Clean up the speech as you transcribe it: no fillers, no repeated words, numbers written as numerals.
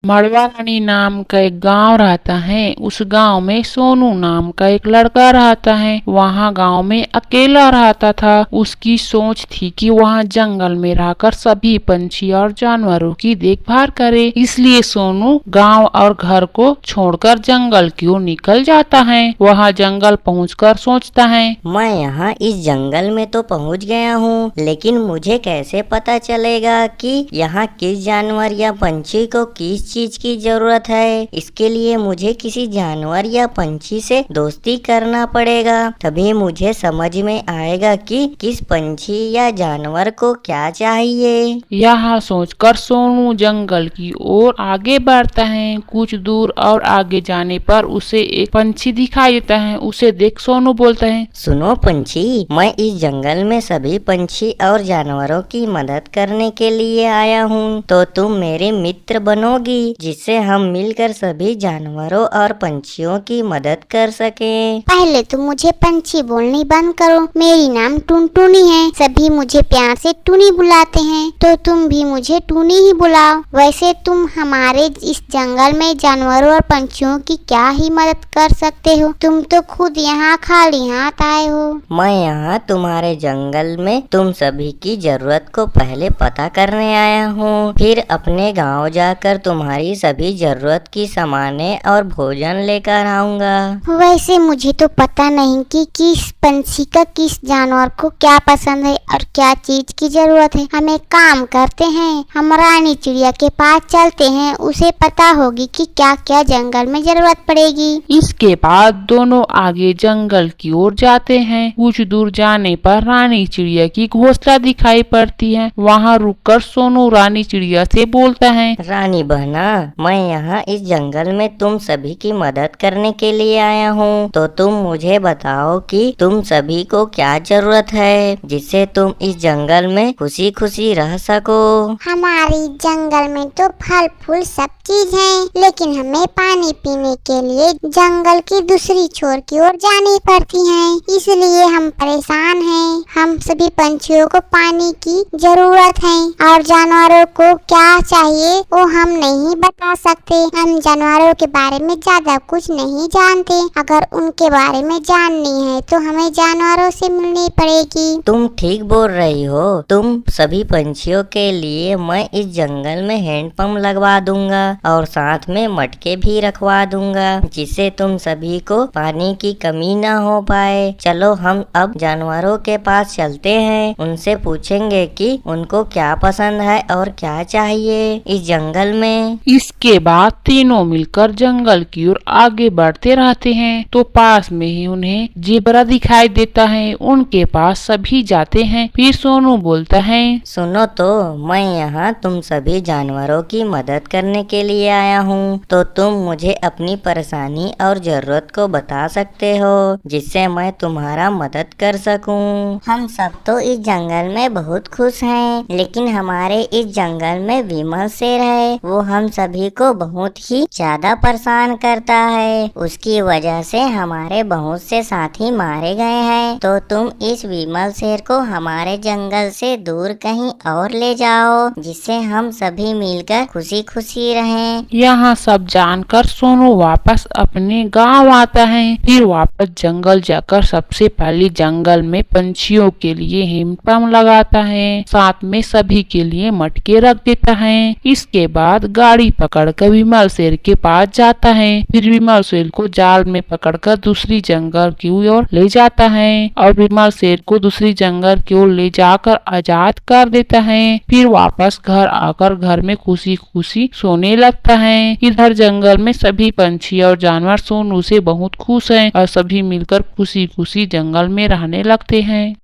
मड़वा रानी नाम का एक गांव रहता है। उस गांव में सोनू नाम का एक लड़का रहता है। वहाँ गांव में अकेला रहता था। उसकी सोच थी कि वहाँ जंगल में रहकर सभी पंछी और जानवरों की देखभाल करे। इसलिए सोनू गांव और घर को छोड़कर जंगल की ओर निकल जाता है। वहाँ जंगल पहुँचकर सोचता है, मैं यहाँ इस जंगल में तो पहुँच गया हूँ, लेकिन मुझे कैसे पता चलेगा कि यहाँ किस जानवर या पंछी को किस चीज की जरूरत है। इसके लिए मुझे किसी जानवर या पंछी से दोस्ती करना पड़ेगा, तभी मुझे समझ में आएगा कि किस पंछी या जानवर को क्या चाहिए। यह सोचकर सोनू जंगल की ओर आगे बढ़ता है। कुछ दूर और आगे जाने पर उसे एक पंछी दिखाई देता है। उसे देख सोनू बोलता है, सुनो पंछी, मैं इस जंगल में सभी पंछी और जानवरों की मदद करने के लिए आया हूँ, तो तुम मेरे मित्र बनोगी, जिससे हम मिलकर सभी जानवरों और पंछियों की मदद कर सकें। पहले तुम मुझे पंछी बोलनी बंद करो। मेरी नाम टुनटुनी है। सभी मुझे प्यार से टूनी बुलाते हैं, तो तुम भी मुझे टूनी ही बुलाओ। वैसे तुम हमारे इस जंगल में जानवरों और पंछियों की क्या ही मदद कर सकते हो? तुम तो खुद यहाँ खाली हाथ आए हो। मैं यहाँ तुम्हारे जंगल में तुम सभी की जरूरत को पहले पता करने आया हूँ, फिर अपने गाँव जाकर तुम्हारी सभी जरूरत की सामाने और भोजन लेकर आऊँगा। वैसे मुझे तो पता नहीं कि किस पंछी का किस जानवर को क्या पसंद है और क्या चीज की जरूरत है। हम एक काम करते हैं, हम रानी चिड़िया के पास चलते हैं, उसे पता होगी कि क्या क्या जंगल में जरूरत पड़ेगी। इसके बाद दोनों आगे जंगल की ओर जाते हैं। कुछ दूर जाने पर रानी चिड़िया की घोंसला दिखाई पड़ती है। वहाँ रुककर सोनू रानी चिड़िया से बोलता है, रानी बहना, मैं यहाँ इस जंगल में तुम सभी की मदद करने के लिए आया हूँ, तो तुम मुझे बताओ कि तुम सभी को क्या जरूरत है, जिससे तुम इस जंगल में खुशी खुशी रह सको। हमारी जंगल में तो फल फूल सब चीज है, लेकिन हमें पानी पीने के लिए जंगल की दूसरी छोर की ओर जानी पड़ती है, इसलिए हम परेशान हैं। हम सभी पंछियों को पानी की जरूरत है और जानवरों को क्या चाहिए वो हम नहीं बता सकते। हम जानवरों के बारे में ज्यादा कुछ नहीं जानते। अगर उनके बारे में जाननी है तो हमें जानवरों से मिलनी पड़ेगी। तुम ठीक बोल रही हो। तुम सभी पंछियों के लिए मैं इस जंगल में हैंडपंप लगवा दूंगा और साथ में मटके भी रखवा दूंगा, जिससे तुम सभी को पानी की कमी न हो पाए। चलो हम अब जानवरों के पास चलते हैं, उनसे पूछेंगे कि उनको क्या पसंद है और क्या चाहिए इस जंगल में। इसके बाद तीनों मिलकर जंगल की ओर आगे बढ़ते रहते हैं, तो पास में ही उन्हें जेबरा दिखाई देता है। उनके पास सभी जाते हैं। फिर सोनू बोलता है, सुनो तो, मैं यहाँ तुम सभी जानवरों की मदद करने के लिए आया हूँ, तो तुम मुझे अपनी परेशानी और जरूरत को बता सकते हो, जिससे मैं तुम्हारा मदद कर सकूँ। हम सब तो इस जंगल में बहुत खुश हैं, लेकिन हमारे इस जंगल में विमल शेर है। वो हम सभी को बहुत ही ज्यादा परेशान करता है। उसकी वजह से हमारे बहुत से साथी मारे गए हैं, तो तुम इस विमल शेर को हमारे जंगल से दूर कहीं और ले जाओ, जिससे हम सभी मिलकर खुशी खुशी रहें। यहाँ सब जानकर सोनू वापस अपने गांव आता है। फिर वापस जंगल जाकर सबसे पहले जंगल में पंछियों के लिए हैंडपंप लगाता है, साथ में सभी के लिए मटके रख देता है। इसके बाद गाड़ी पकड़कर विमल शेर के पास जाता है। फिर विमल शेर को जाल में पकड़कर दूसरी जंगल की ओर ले जाता है और विमल शेर को दूसरी जंगल की ओर ले जाकर आजाद कर देता है। फिर वापस घर आकर घर में खुशी खुशी सोने लगता है। इधर जंगल में सभी पंछी और जानवर सोनू से बहुत खुश हैं और सभी मिलकर खुशी खुशी जंगल में रहने लगते हैं।